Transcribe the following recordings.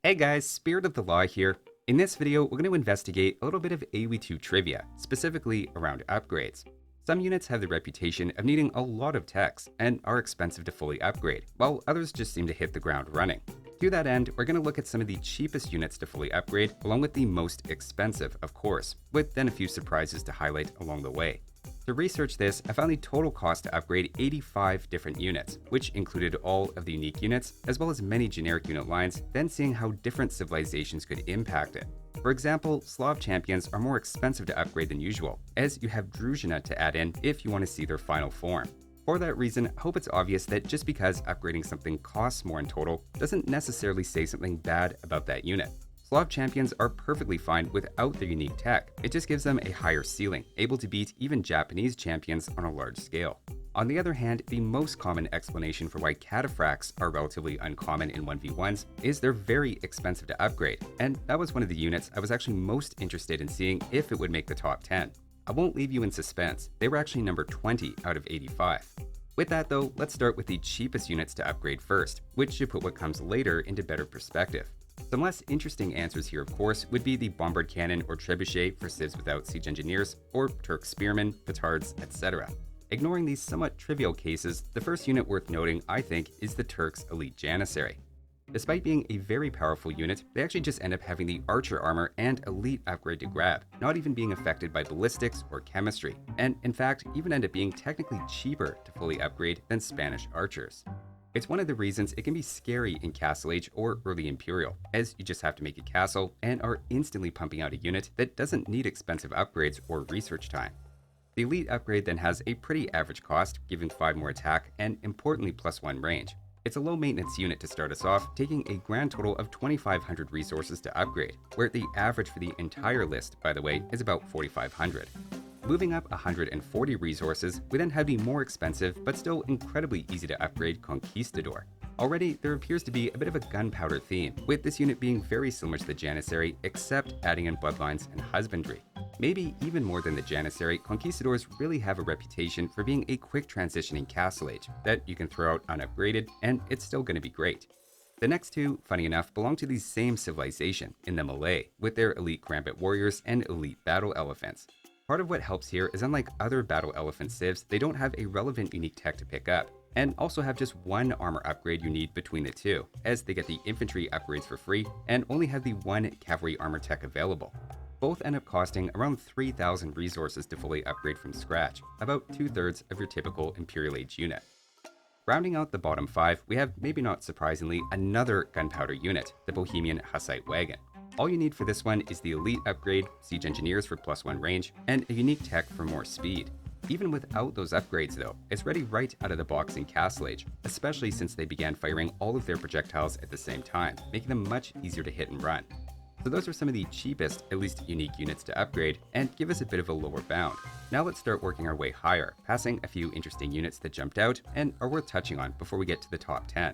Hey guys, Spirit of the Law here. In this video, we're going to investigate a little bit of AoE2 trivia, specifically around upgrades. Some units have the reputation of needing a lot of techs and are expensive to fully upgrade, while others just seem to hit the ground running. To that end, we're going to look at some of the cheapest units to fully upgrade, along with the most expensive, of course, with then a few surprises to highlight along the way. To research this, I found the total cost to upgrade 85 different units, which included all of the unique units, as well as many generic unit lines, then seeing how different civilizations could impact it. For example, Slav champions are more expensive to upgrade than usual, as you have Druzhina to add in if you want to see their final form. For that reason, I hope it's obvious that just because upgrading something costs more in total doesn't necessarily say something bad about that unit. Slav champions are perfectly fine without their unique tech, it just gives them a higher ceiling, able to beat even Japanese champions on a large scale. On the other hand, the most common explanation for why cataphracts are relatively uncommon in 1v1s is they're very expensive to upgrade, and that was one of the units I was actually most interested in seeing if it would make the top 10. I won't leave you in suspense, they were actually number 20 out of 85. With that though, let's start with the cheapest units to upgrade first, which should put what comes later into better perspective. Some less interesting answers here, of course, would be the Bombard Cannon or Trebuchet for civs without siege engineers, or Turk Spearmen, Petards, etc. Ignoring these somewhat trivial cases, the first unit worth noting, I think, is the Turks' Elite Janissary. Despite being a very powerful unit, they actually just end up having the Archer armor and Elite upgrade to grab, not even being affected by ballistics or chemistry, and in fact, even end up being technically cheaper to fully upgrade than Spanish Archers. It's one of the reasons it can be scary in Castle Age or early Imperial, as you just have to make a castle and are instantly pumping out a unit that doesn't need expensive upgrades or research time. The Elite upgrade then has a pretty average cost, given 5 more attack and importantly +1 range. It's a low maintenance unit to start us off, taking a grand total of 2,500 resources to upgrade, where the average for the entire list, by the way, is about 4,500. Moving up 140 resources, we then have the more expensive but still incredibly easy to upgrade Conquistador. Already, there appears to be a bit of a gunpowder theme, with this unit being very similar to the Janissary except adding in bloodlines and husbandry. Maybe even more than the Janissary, Conquistadors really have a reputation for being a quick transitioning Castle Age that you can throw out unupgraded and it's still going to be great. The next two, funny enough, belong to the same civilization in the Malay, with their elite Gambit warriors and elite battle elephants. Part of what helps here is unlike other battle elephant civs, they don't have a relevant unique tech to pick up, and also have just one armor upgrade you need between the two, as they get the infantry upgrades for free and only have the one cavalry armor tech available. Both end up costing around 3,000 resources to fully upgrade from scratch, about 2/3 of your typical Imperial Age unit. Rounding out the bottom 5, we have, maybe not surprisingly, another gunpowder unit, the Bohemian Hussite Wagon. All you need for this one is the Elite upgrade, Siege Engineers for +1 range, and a unique tech for more speed. Even without those upgrades though, it's ready right out of the box in Castle Age, especially since they began firing all of their projectiles at the same time, making them much easier to hit and run. So those are some of the cheapest, at least unique units to upgrade, and give us a bit of a lower bound. Now let's start working our way higher, passing a few interesting units that jumped out and are worth touching on before we get to the top 10.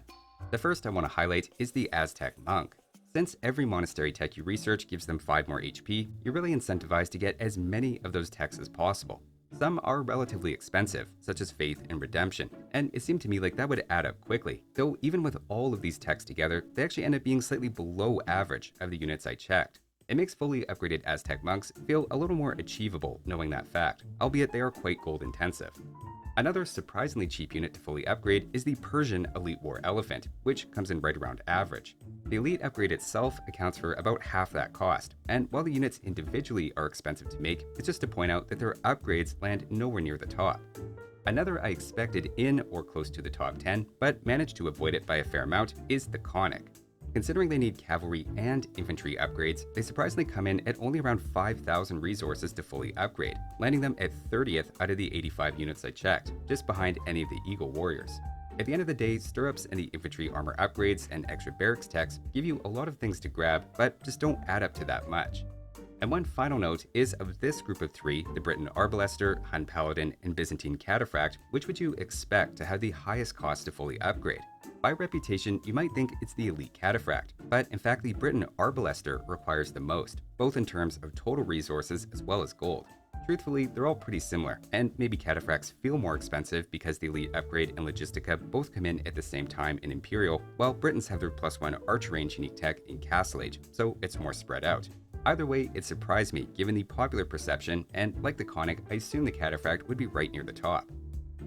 The first I want to highlight is the Aztec Monk. Since every monastery tech you research gives them 5 more HP, you're really incentivized to get as many of those techs as possible. Some are relatively expensive, such as Faith and Redemption, and it seemed to me like that would add up quickly, though even with all of these techs together, they actually end up being slightly below average of the units I checked. It makes fully upgraded Aztec monks feel a little more achievable knowing that fact, albeit they are quite gold intensive. Another surprisingly cheap unit to fully upgrade is the Persian Elite War Elephant, which comes in right around average. The Elite upgrade itself accounts for about half that cost, and while the units individually are expensive to make, it's just to point out that their upgrades land nowhere near the top. Another I expected in or close to the top 10, but managed to avoid it by a fair amount, is the Conic. Considering they need cavalry and infantry upgrades, they surprisingly come in at only around 5,000 resources to fully upgrade, landing them at 30th out of the 85 units I checked, just behind any of the Eagle Warriors. At the end of the day, stirrups and the infantry armor upgrades and extra barracks techs give you a lot of things to grab, but just don't add up to that much. And one final note is of this group of 3, the Briton Arbalester, Hun Paladin, and Byzantine Cataphract, which would you expect to have the highest cost to fully upgrade? By reputation, you might think it's the Elite Cataphract, but in fact the Briton Arbalester requires the most, both in terms of total resources as well as gold. Truthfully, they're all pretty similar, and maybe cataphracts feel more expensive because the Elite Upgrade and Logistica both come in at the same time in Imperial, while Britons have their +1 Archer range unique tech in Castle Age, so it's more spread out. Either way, it surprised me given the popular perception, and like the Conic, I assumed the Cataphract would be right near the top.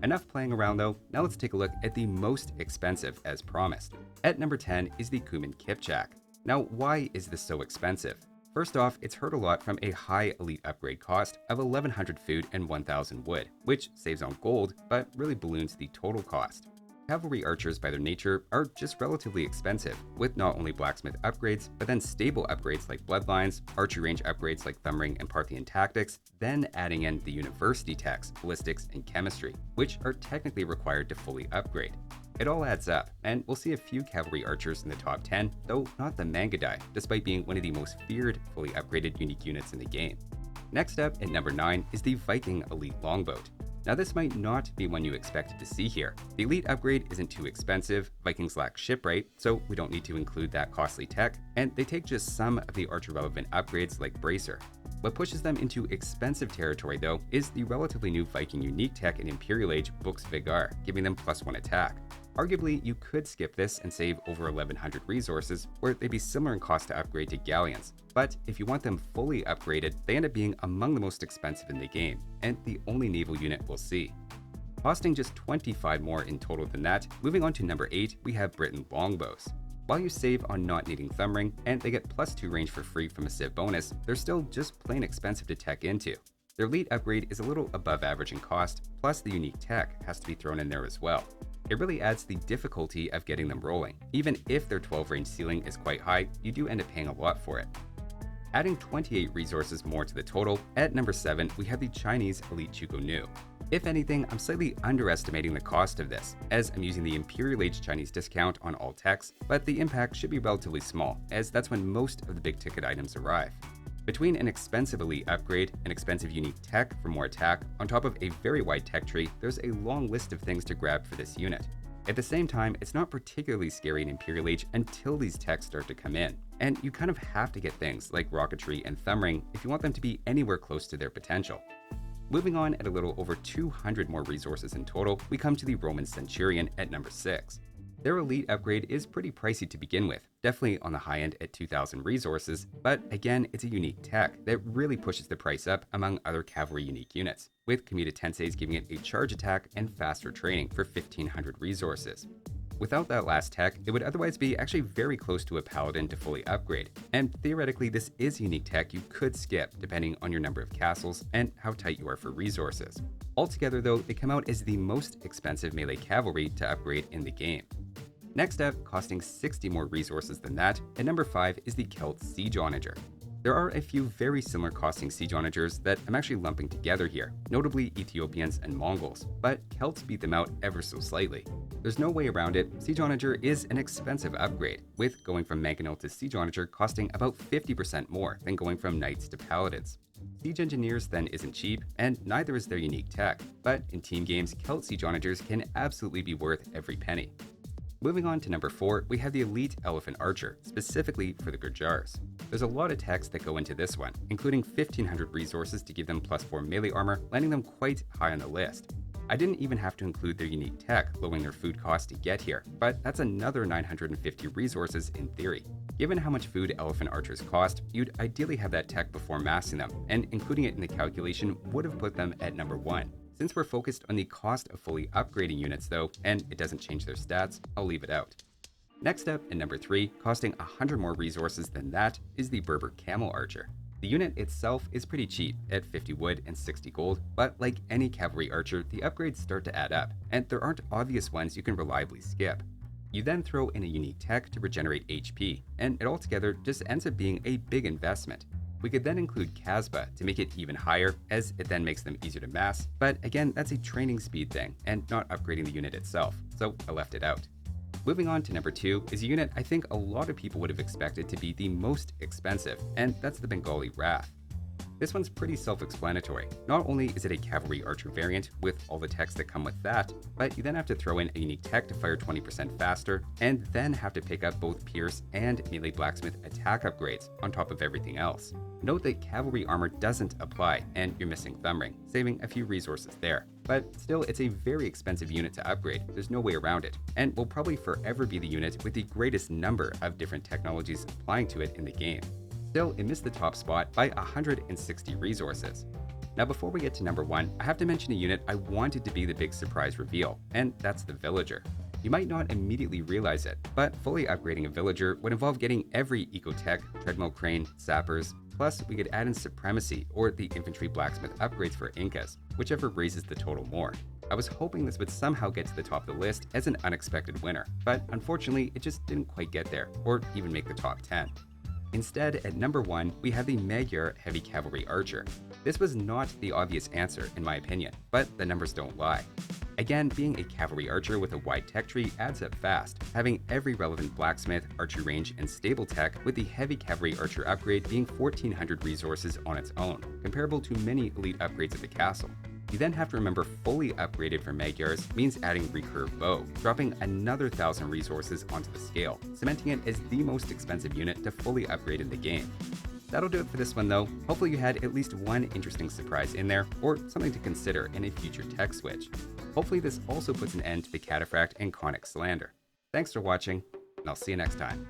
Enough playing around though, now let's take a look at the most expensive as promised. At number 10 is the Kuman Kipchak. Now, why is this so expensive? First off, it's heard a lot from a high elite upgrade cost of 1100 food and 1000 wood, which saves on gold, but really balloons the total cost. Cavalry archers by their nature are just relatively expensive, with not only blacksmith upgrades, but then stable upgrades like bloodlines, archery range upgrades like thumbring and Parthian tactics, then adding in the university techs, ballistics, and chemistry, which are technically required to fully upgrade. It all adds up, and we'll see a few cavalry archers in the top 10, though not the Mangadai, despite being one of the most feared fully upgraded unique units in the game. Next up at number 9 is the Viking Elite Longboat. Now this might not be one you expected to see here. The Elite upgrade isn't too expensive, Vikings lack shipwright, so we don't need to include that costly tech, and they take just some of the archer relevant upgrades like Bracer. What pushes them into expensive territory though is the relatively new Viking unique tech in Imperial Age Bux Vigar, giving them +1 attack. Arguably, you could skip this and save over 1100 resources, where they'd be similar in cost to upgrade to galleons. But if you want them fully upgraded, they end up being among the most expensive in the game, and the only naval unit we'll see. Costing just 25 more in total than that, moving on to number 8, we have Briton Longbows. While you save on not needing thumbring, and they get +2 range for free from a Civ bonus, they're still just plain expensive to tech into. Their elite upgrade is a little above average in cost, plus the unique tech has to be thrown in there as well. It really adds the difficulty of getting them rolling. Even if their 12 range ceiling is quite high, you do end up paying a lot for it. Adding 28 resources more to the total, at number 7 we have the Chinese Elite Chuko Nu. If anything, I'm slightly underestimating the cost of this, as I'm using the Imperial Age Chinese discount on all techs, but the impact should be relatively small, as that's when most of the big ticket items arrive. Between an expensive elite upgrade, an expensive unique tech for more attack, on top of a very wide tech tree, there's a long list of things to grab for this unit. At the same time, it's not particularly scary in Imperial Age until these techs start to come in, and you kind of have to get things like rocketry and thumbring if you want them to be anywhere close to their potential. Moving on at a little over 200 more resources in total, we come to the Roman Centurion at number 6. Their elite upgrade is pretty pricey to begin with, definitely on the high end at 2000 resources, but again, it's a unique tech that really pushes the price up among other cavalry unique units, with Commuta Tenseis giving it a charge attack and faster training for 1500 resources. Without that last tech, it would otherwise be actually very close to a paladin to fully upgrade, and theoretically this is unique tech you could skip depending on your number of castles and how tight you are for resources. Altogether though, they come out as the most expensive melee cavalry to upgrade in the game. Next up, costing 60 more resources than that, at number 5 is the Celt Siege Onager. There are a few very similar costing siege onagers that I'm actually lumping together here, notably Ethiopians and Mongols, but Celts beat them out ever so slightly. There's no way around it, Siege Onager is an expensive upgrade, with going from Mangonel to Siege Onager costing about 50% more than going from Knights to Paladins. Siege Engineers then isn't cheap, and neither is their unique tech, but in team games, Celt Siege Onagers can absolutely be worth every penny. Moving on to number 4, we have the Elite Elephant Archer, specifically for the Gurjars. There's a lot of techs that go into this one, including 1500 resources to give them +4 melee armor, landing them quite high on the list. I didn't even have to include their unique tech, lowering their food cost to get here, but that's another 950 resources in theory. Given how much food elephant archers cost, you'd ideally have that tech before massing them, and including it in the calculation would have put them at number 1. Since we're focused on the cost of fully upgrading units though, and it doesn't change their stats, I'll leave it out. Next up, at number 3, costing 100 more resources than that, is the Berber Camel Archer. The unit itself is pretty cheap, at 50 wood and 60 gold, but like any cavalry archer, the upgrades start to add up, and there aren't obvious ones you can reliably skip. You then throw in a unique tech to regenerate HP, and it altogether just ends up being a big investment. We could then include Casbah to make it even higher, as it then makes them easier to mass, but again, that's a training speed thing, and not upgrading the unit itself, so I left it out. Moving on to number 2 is a unit I think a lot of people would have expected to be the most expensive, and that's the Bengali Wrath. This one's pretty self-explanatory. Not only is it a cavalry archer variant with all the techs that come with that, but you then have to throw in a unique tech to fire 20% faster, and then have to pick up both pierce and melee blacksmith attack upgrades on top of everything else. Note that cavalry armor doesn't apply, and you're missing thumb ring, saving a few resources there. But still, it's a very expensive unit to upgrade, there's no way around it, and will probably forever be the unit with the greatest number of different technologies applying to it in the game. Still, it missed the top spot by 160 resources. Now before we get to number 1, I have to mention a unit I wanted to be the big surprise reveal, and that's the Villager. You might not immediately realize it, but fully upgrading a Villager would involve getting every Ecotech, Treadmill Crane, Sappers, plus we could add in Supremacy or the Infantry Blacksmith upgrades for Incas, whichever raises the total more. I was hoping this would somehow get to the top of the list as an unexpected winner, but unfortunately it just didn't quite get there, or even make the top 10. Instead, at number 1, we have the Magyar Heavy Cavalry Archer. This was not the obvious answer in my opinion, but the numbers don't lie. Again, being a cavalry archer with a wide tech tree adds up fast, having every relevant blacksmith, archery range, and stable tech, with the heavy cavalry archer upgrade being 1400 resources on its own, comparable to many elite upgrades at the castle. You then have to remember fully upgraded for Magyars means adding recurve bow, dropping another 1000 resources onto the scale, cementing it as the most expensive unit to fully upgrade in the game. That'll do it for this one though. Hopefully you had at least one interesting surprise in there, or something to consider in a future tech switch. Hopefully this also puts an end to the cataphract and conic slander. Thanks for watching, and I'll see you next time.